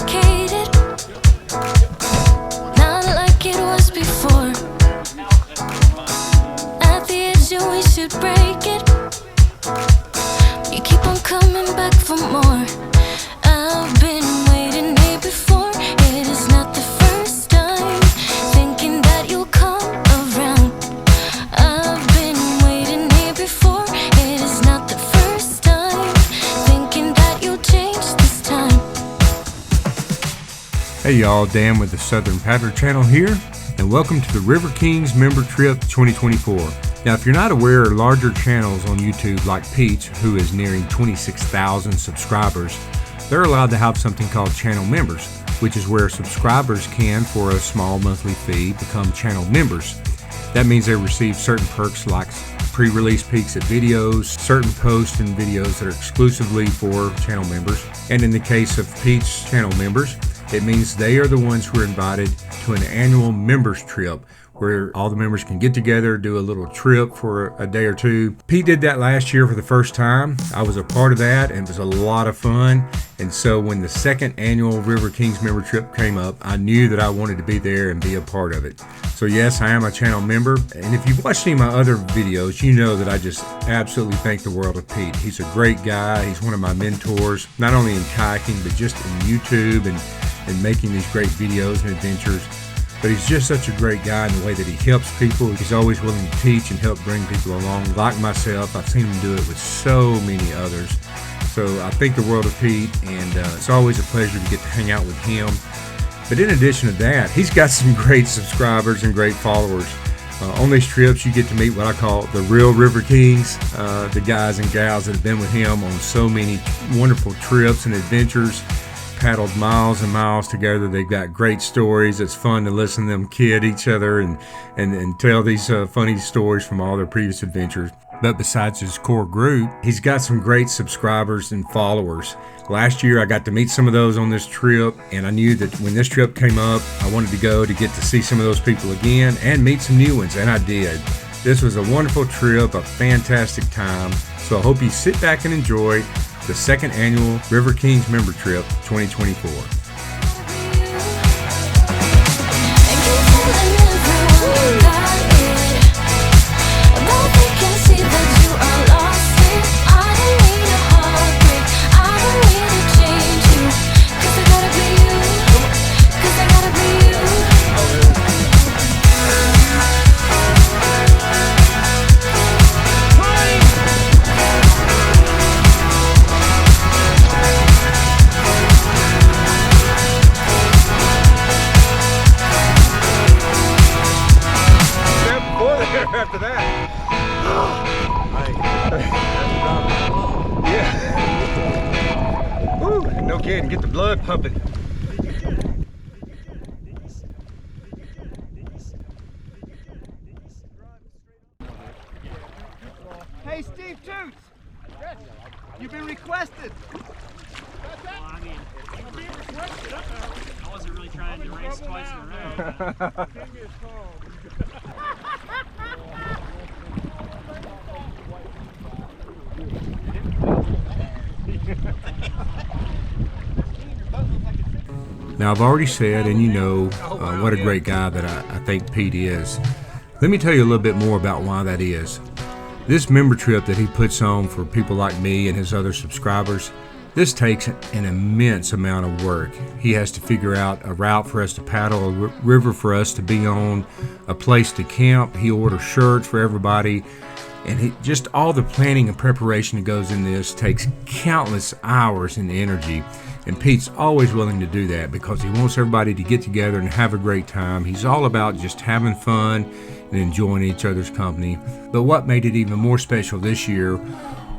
complicated, not like it was before. At the edge and we should break it. You keep on coming back for more. I've been waiting here before. It is not the first time, thinking that you'll come around. I've been waiting here before. It is not the first time, thinking that you'll change this time. Hey y'all, Dan with the Southern Paddler Channel here, and welcome to the River Kings Member Trip 2024. Now, if you're not aware, larger channels on YouTube like Pete's, who is nearing 26,000 subscribers, they're allowed to have something called channel members, which is where subscribers can, for a small monthly fee, become channel members. That means they receive certain perks like pre-release peeks at videos, certain posts and videos that are exclusively for channel members. And in the case of Pete's channel members, it means they are the ones who are invited to an annual members trip where all the members can get together, do a little trip for a day or two. Pete did that last year for the first time. I was a part of that, and it was a lot of fun. And so when the second annual River Kings member trip came up, I knew that I wanted to be there and be a part of it. So yes, I am a channel member. And if you've watched any of my other videos, you know that I just absolutely thank the world of Pete. He's a great guy. He's one of my mentors, not only in kayaking, but just in YouTube and making these great videos and adventures. But he's just such a great guy in the way that he helps people. He's always willing to teach and help bring people along. Like myself, I've seen him do it with so many others. So I thank the world of Pete, and it's always a pleasure to get to hang out with him. But in addition to that, he's got some great subscribers and great followers. On these trips, you get to meet what I call the real River Kings, the guys and gals that have been with him on so many wonderful trips and adventures. Paddled miles and miles together. They've got great stories. It's fun to listen to them kid each other and tell these funny stories from all their previous adventures. But besides his core group, he's got some great subscribers and followers. Last year I got to meet some of those on this trip, and I knew that when this trip came up, I wanted to go to get to see some of those people again and meet some new ones, and I did. This was a wonderful trip, a fantastic time. So I hope you sit back and enjoy the second annual River Kings Member Trip 2024. After that, yeah. Woo, no kidding, get the blood pumping. Hey, Steve Toots, you've been requested. Well, I mean, I wasn't really trying to race twice in a row. Now, I've already said, and you know, what a great guy that I think Pete is. Let me tell you a little bit more about why that is. This member trip that he puts on for people like me and his other subscribers, this takes an immense amount of work. He has to figure out a route for us to paddle, a river for us to be on, a place to camp. He orders shirts for everybody. And just all the planning and preparation that goes in this takes countless hours and energy. And Pete's always willing to do that because he wants everybody to get together and have a great time. He's all about just having fun and enjoying each other's company. But what made it even more special this year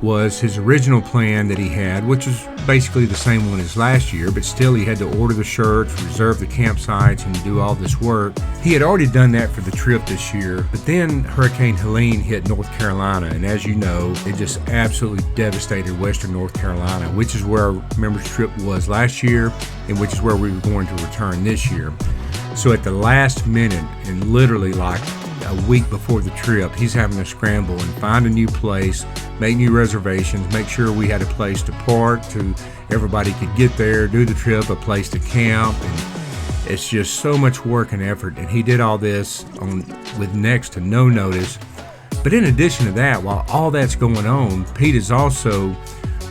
was his original plan that he had, which was basically the same one as last year, but still he had to order the shirts, reserve the campsites, and do all this work. He had already done that for the trip this year, but then Hurricane Helene hit North Carolina, and as you know, it just absolutely devastated western North Carolina, which is where our members trip was last year, and which is where we were going to return this year. So at the last minute, and literally like a week before the trip, he's having to scramble and find a new place, make new reservations, make sure we had a place to park, to everybody could get there, do the trip, a place to camp, and it's just so much work and effort. And he did all this with next to no notice. But in addition to that, while all that's going on, Pete is also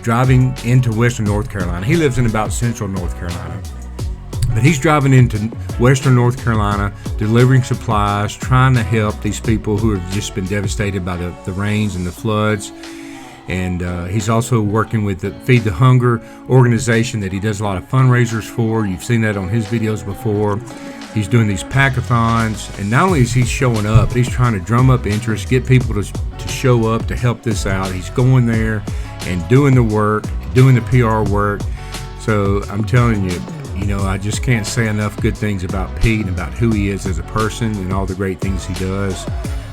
driving into Western North Carolina. He lives in about Central North Carolina. But he's driving into Western North Carolina, delivering supplies, trying to help these people who have just been devastated by the rains and the floods. And he's also working with the Feed the Hunger organization that he does a lot of fundraisers for. You've seen that on his videos before. He's doing these packathons, and not only is he showing up, but he's trying to drum up interest, get people to show up to help this out. He's going there and doing the work, doing the PR work. So I'm telling you, I just can't say enough good things about Pete and about who he is as a person and all the great things he does.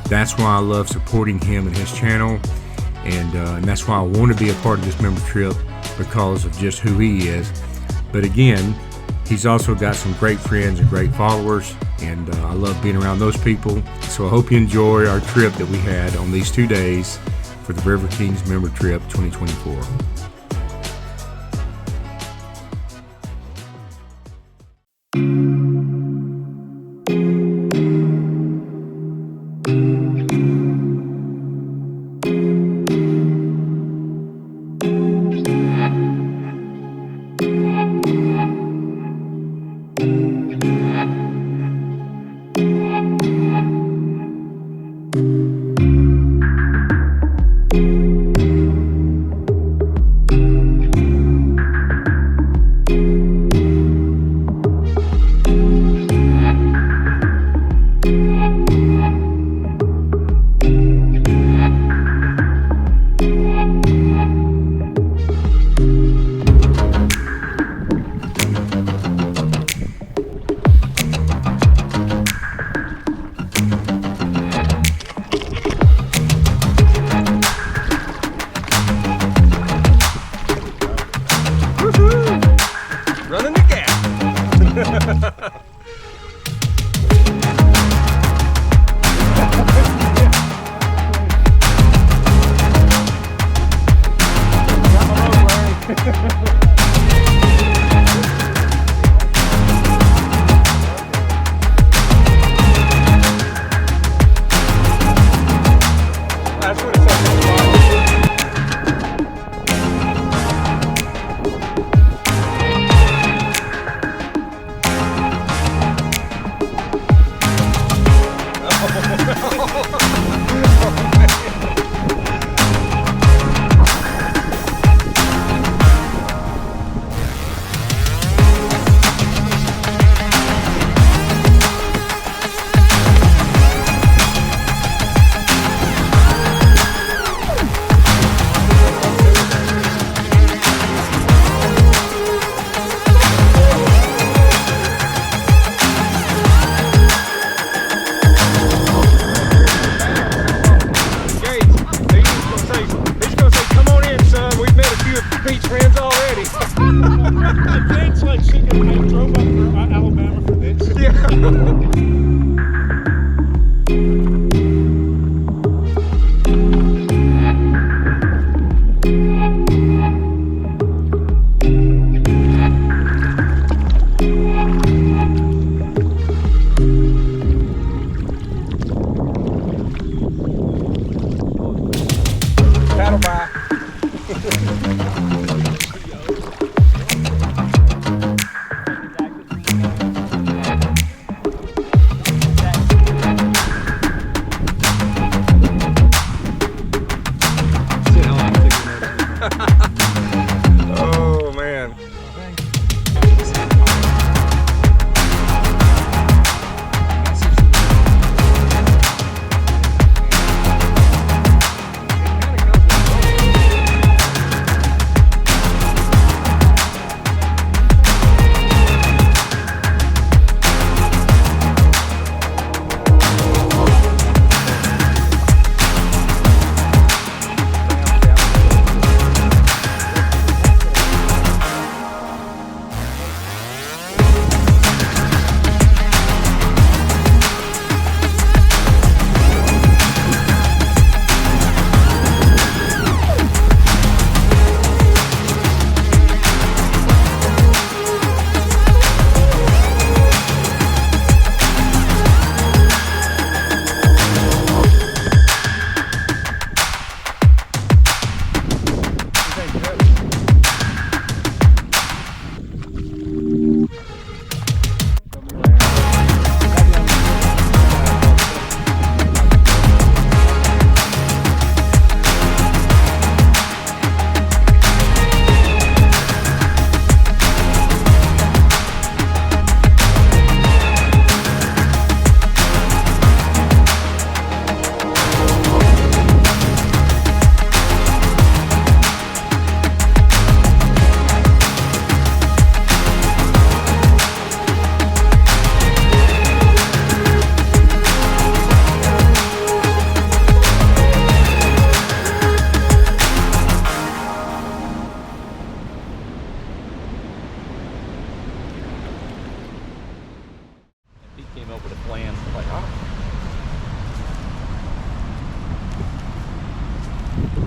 That's why I love supporting him and his channel, and that's why I want to be a part of this member trip, because of just who he is. But again, he's also got some great friends and great followers, and I love being around those people. So I hope you enjoy our trip that we had on these 2 days for the River Kings Member Trip 2024. Running the gap. That's what it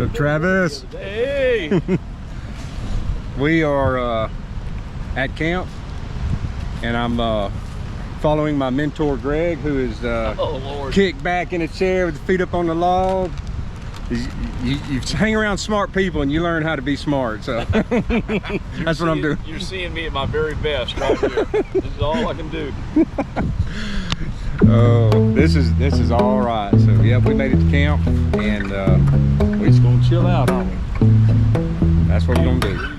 up, Travis? Hey! We are at camp, and I'm following my mentor Greg, who is Oh, Lord. kicked back in a chair with the feet up on the log. You hang around smart people and you learn how to be smart, so that's what I'm doing. You're seeing me at my very best right here. This is all I can do. Oh, this is all right. So yeah, we made it to camp, and we're just gonna chill out, aren't we? That's what we're gonna do.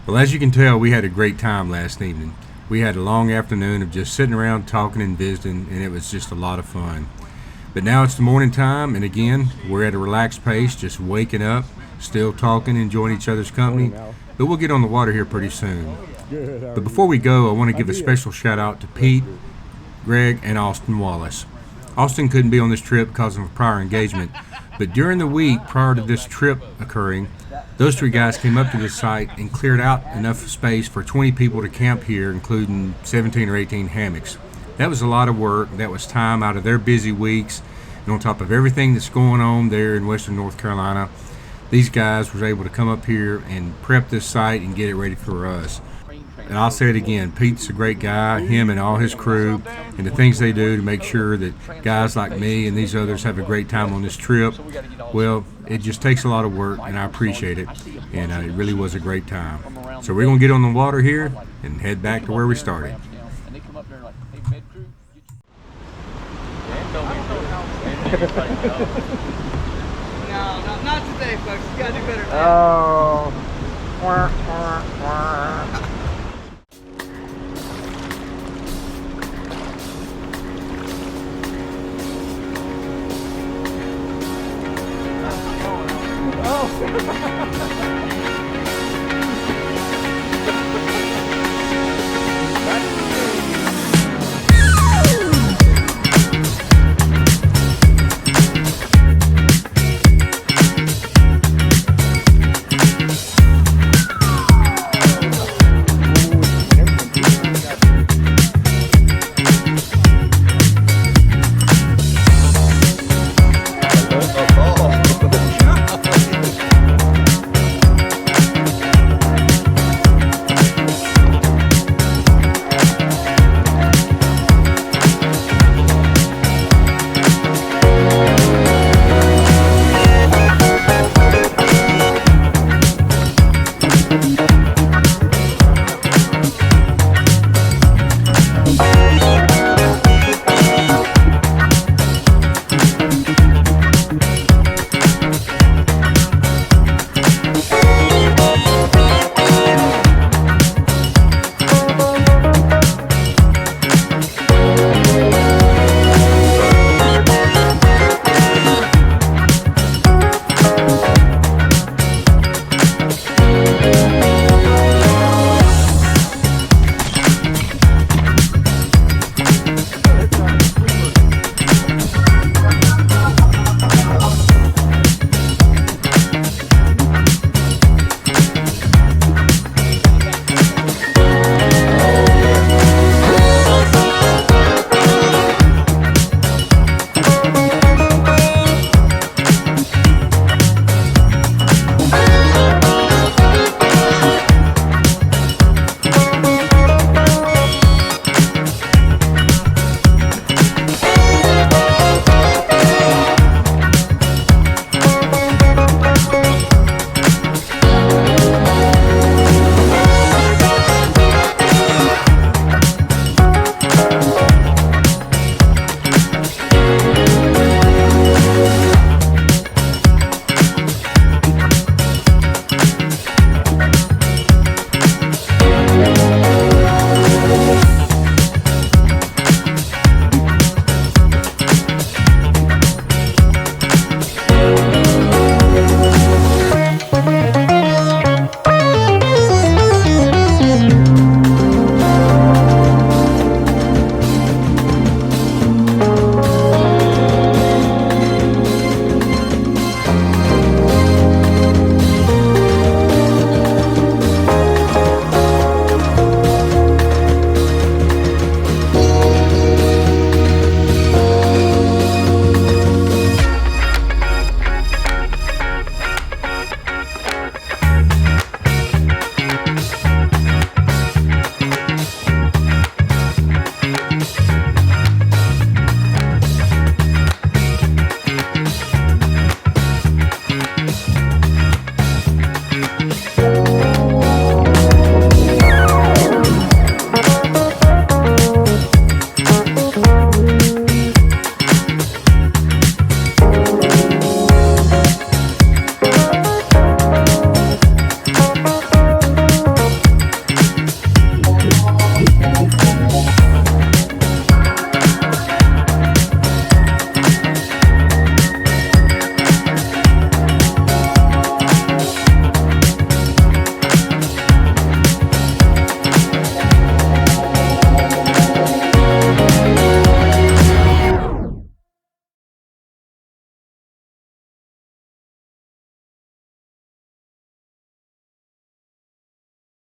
Well, as you can tell, we had a great time last evening. We had a long afternoon of just sitting around talking and visiting, and it was just a lot of fun. But now it's the morning time, and again, we're at a relaxed pace, just waking up, still talking, enjoying each other's company. But we'll get on the water here pretty soon. But before we go, I want to give a special shout out to Pete, Greg, and Austin Wallace. Austin couldn't be on this trip because of a prior engagement, but during the week prior to this trip occurring, those three guys came up to this site and cleared out enough space for 20 people to camp here, including 17 or 18 hammocks. That was a lot of work. That was time out of their busy weeks, and on top of everything that's going on there in western North Carolina, these guys were able to come up here and prep this site and get it ready for us. And I'll say it again, Pete's a great guy, him and all his crew, and the things they do to make sure that guys like me and these others have a great time on this trip. Well, it just takes a lot of work, and I appreciate it, and it really was a great time. So we're going to get on the water here and head back to where we started. No, not today, folks. You gotta do better. Oh.